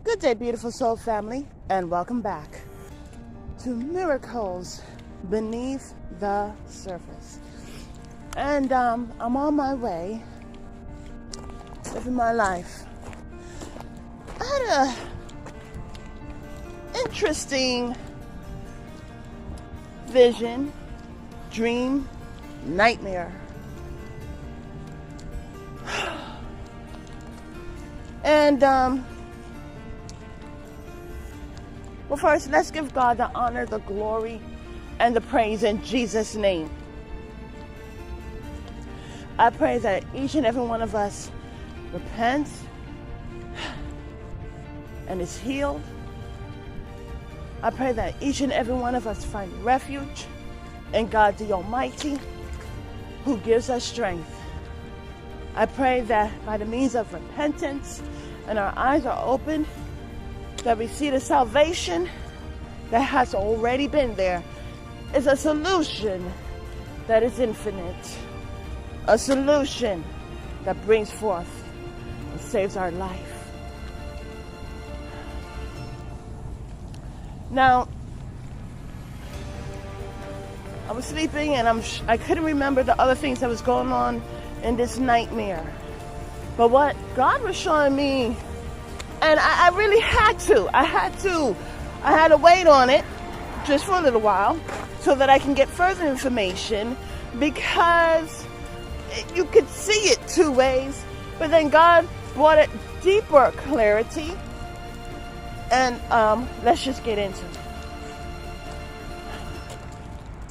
Good day, beautiful soul family, and welcome back to Miracles Beneath the Surface. And I'm on my way, living my life. I had a interesting vision, dream, nightmare. And well, first, let's give God the honor, the glory, and the praise in Jesus' name. I pray that each and every one of us repents and is healed. I pray that each and every one of us find refuge in God the Almighty, who gives us strength. I pray that by the means of repentance and our eyes are opened, that we see the salvation that has already been there is a solution that is infinite, a solution that brings forth and saves our life. Now, I was sleeping and I couldn't remember the other things that was going on in this nightmare. But what God was showing me, and I really had to. I had to wait on it just for a little while so that I can get further information, because you could see it two ways, but then God brought it deeper clarity. And let's just get into it.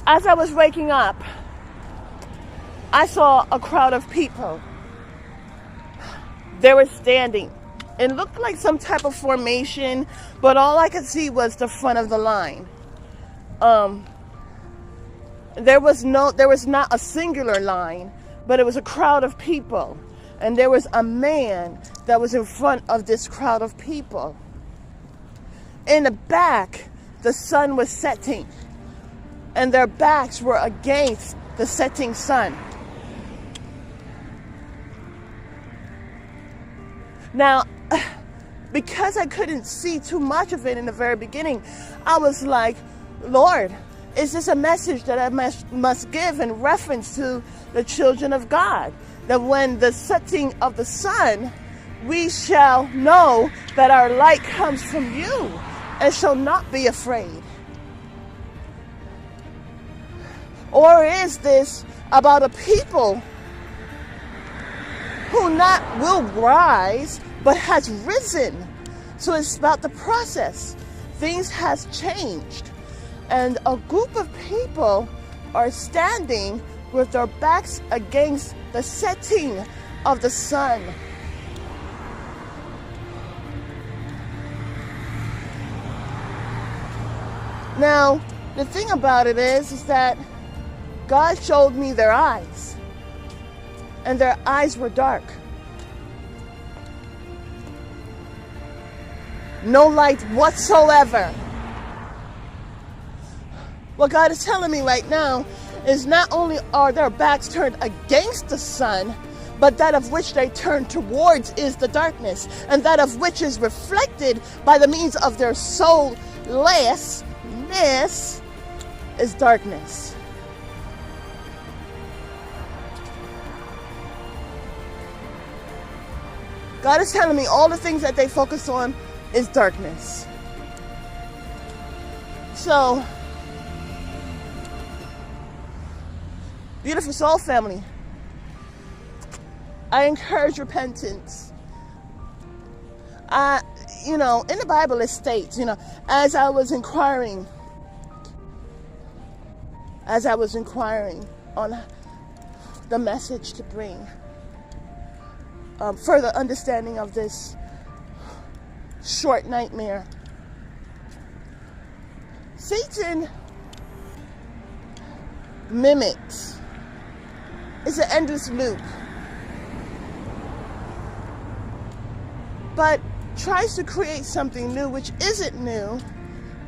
As I was waking up, I saw a crowd of people. They were standing. It looked like some type of formation, but all I could see was the front of the line. There was not a singular line, but it was a crowd of people. And there was a man that was in front of this crowd of people. In the back, the sun was setting, and their backs were against the setting sun. Now, because I couldn't see too much of it in the very beginning, I was like, Lord, is this a message that I must give in reference to the children of God? That when the setting of the sun, we shall know that our light comes from you and shall not be afraid. Or is this about a people who not will rise, but has risen? So it's about the process. Things has changed. And a group of people are standing with their backs against the setting of the sun. Now, the thing about it is that God showed me their eyes. And their eyes were dark. No light whatsoever. What God is telling me right now is not only are their backs turned against the sun, but that of which they turn towards is the darkness, and that of which is reflected by the means of their soullessness is darkness. God is telling me all the things that they focus on is darkness. So, beautiful soul family, I encourage repentance. In the Bible it states, as I was inquiring on the message to bring further understanding of this short nightmare, Satan mimics. It's an endless loop, but tries to create something new which isn't new,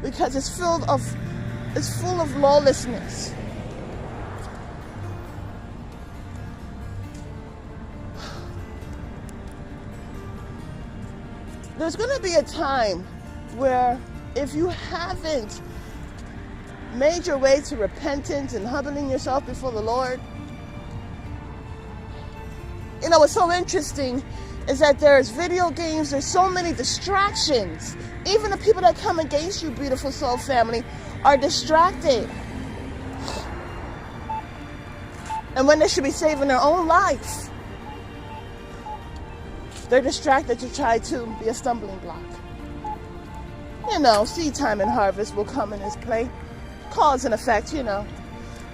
because it's full of lawlessness. There's going to be a time where if you haven't made your way to repentance and humbling yourself before the Lord, you know, what's so interesting is that there's video games, there's so many distractions. Even the people that come against you, beautiful soul family, are distracted. And when they should be saving their own life, they're distracted to try to be a stumbling block. You know, seed time and harvest will come in this play. Cause and effect, you know.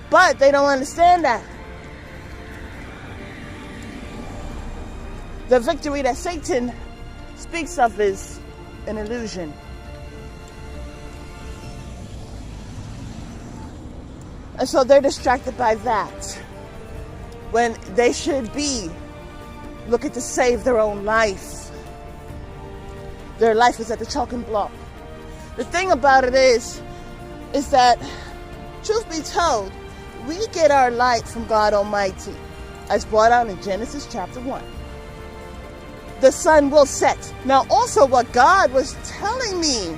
But they don't understand that. The victory that Satan speaks of is an illusion. And so they're distracted by that, when they should be looking to save their own life. Their life is at the chopping block. The thing about it is that, truth be told, we get our light from God Almighty, as brought out in Genesis chapter 1. The sun will set. Now also what God was telling me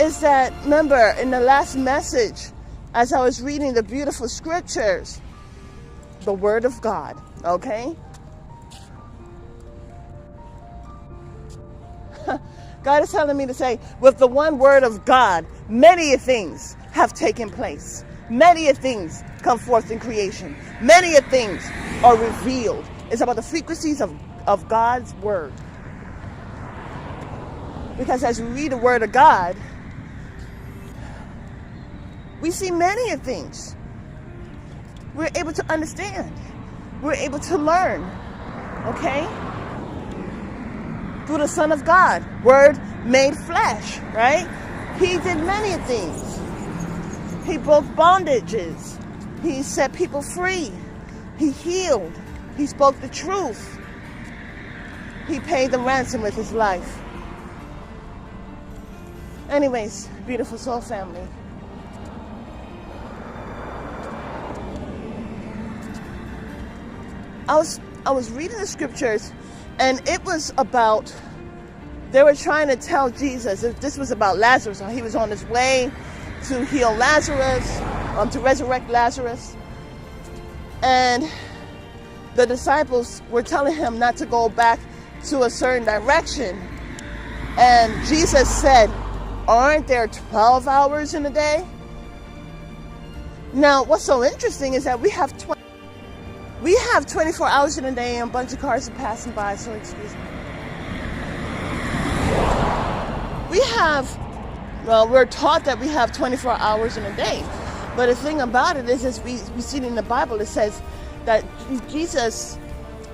is that, remember in the last message, as I was reading the beautiful scriptures, the word of God, okay? God is telling me to say, with the one word of God, many things have taken place. Many things come forth in creation. Many things are revealed. It's about the frequencies of God's word. Because as we read the word of God, we see many things. We're able to understand. We're able to learn. Okay? Through the Son of God. Word made flesh, right? He did many things. He broke bondages. He set people free. He healed. He spoke the truth. He paid the ransom with his life. Anyways, beautiful soul family. I was reading the scriptures, and it was about, they were trying to tell Jesus, this was about Lazarus. He was on his way to heal Lazarus, to resurrect Lazarus. And the disciples were telling him not to go back to a certain direction. And Jesus said, aren't there 12 hours in a day? Now, what's so interesting is that we have 24 hours in a day, and a bunch of cars are passing by, so excuse me. We're taught that we have 24 hours in a day. But the thing about it is we see it in the Bible, it says that Jesus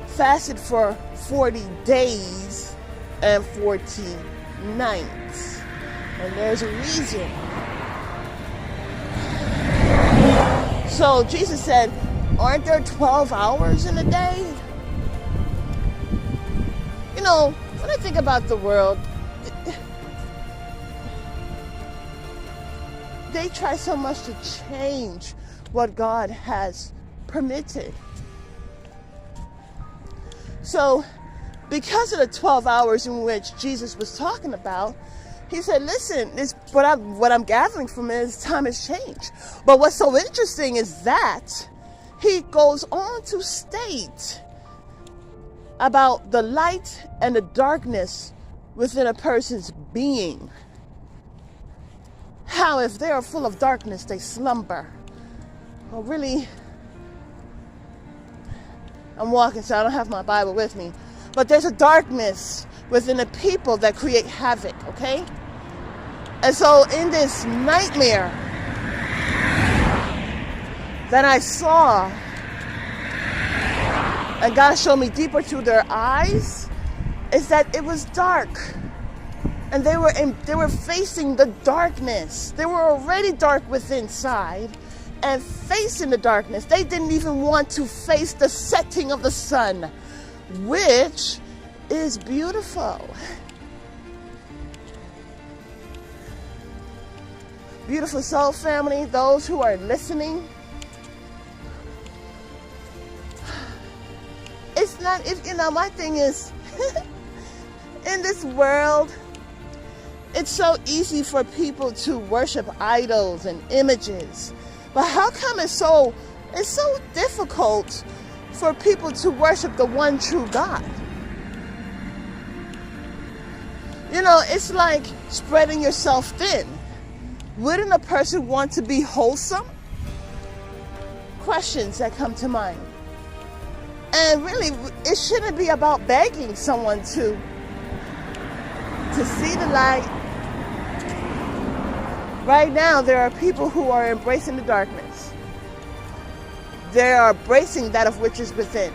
fasted for 40 days and 40 nights. And there's a reason. So Jesus said, aren't there 12 hours in a day? You know, when I think about the world, they try so much to change what God has permitted. So, because of the 12 hours in which Jesus was talking about, he said, listen, what I'm gathering from it is time has changed. But what's so interesting is that he goes on to state about the light and the darkness within a person's being. How if they are full of darkness, they slumber. Well, really, I'm walking, so I don't have my Bible with me. But there's a darkness within the people that create havoc, okay? And so in this nightmare that I saw, and God showed me deeper to their eyes, is that it was dark. And they were facing the darkness. They were already dark within inside and facing the darkness. They didn't even want to face the setting of the sun, which is beautiful. Beautiful soul family, those who are listening, it's not, if you know, my thing is, in this world, it's so easy for people to worship idols and images. But how come it's so difficult for people to worship the one true God? You know, it's like spreading yourself thin. Wouldn't a person want to be wholesome? Questions that come to mind. And really, it shouldn't be about begging someone to see the light. Right now, there are people who are embracing the darkness. They are embracing that of which is within.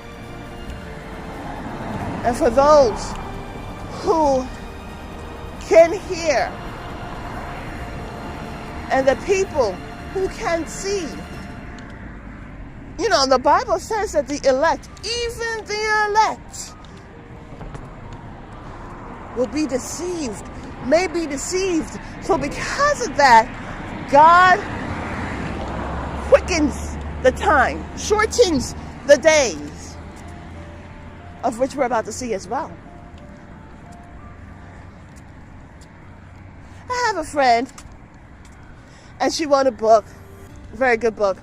And for those who can hear, and the people who can see, you know, the Bible says that the elect, even the elect, will be deceived, may be deceived. So because of that, God quickens the time, shortens the days, of which we're about to see as well. I have a friend, and she wrote a book, a very good book.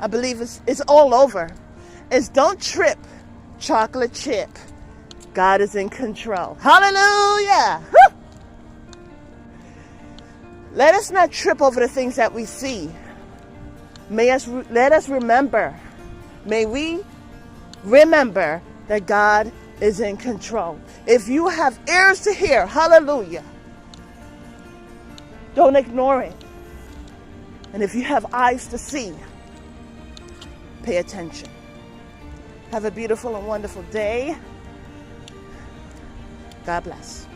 I believe it's all over. It's Don't Trip, Chocolate Chip. God is in control. Hallelujah! Woo! Let us not trip over the things that we see. Let us remember. May we remember that God is in control. If you have ears to hear, hallelujah, don't ignore it. And if you have eyes to see, pay attention. Have a beautiful and wonderful day. God bless.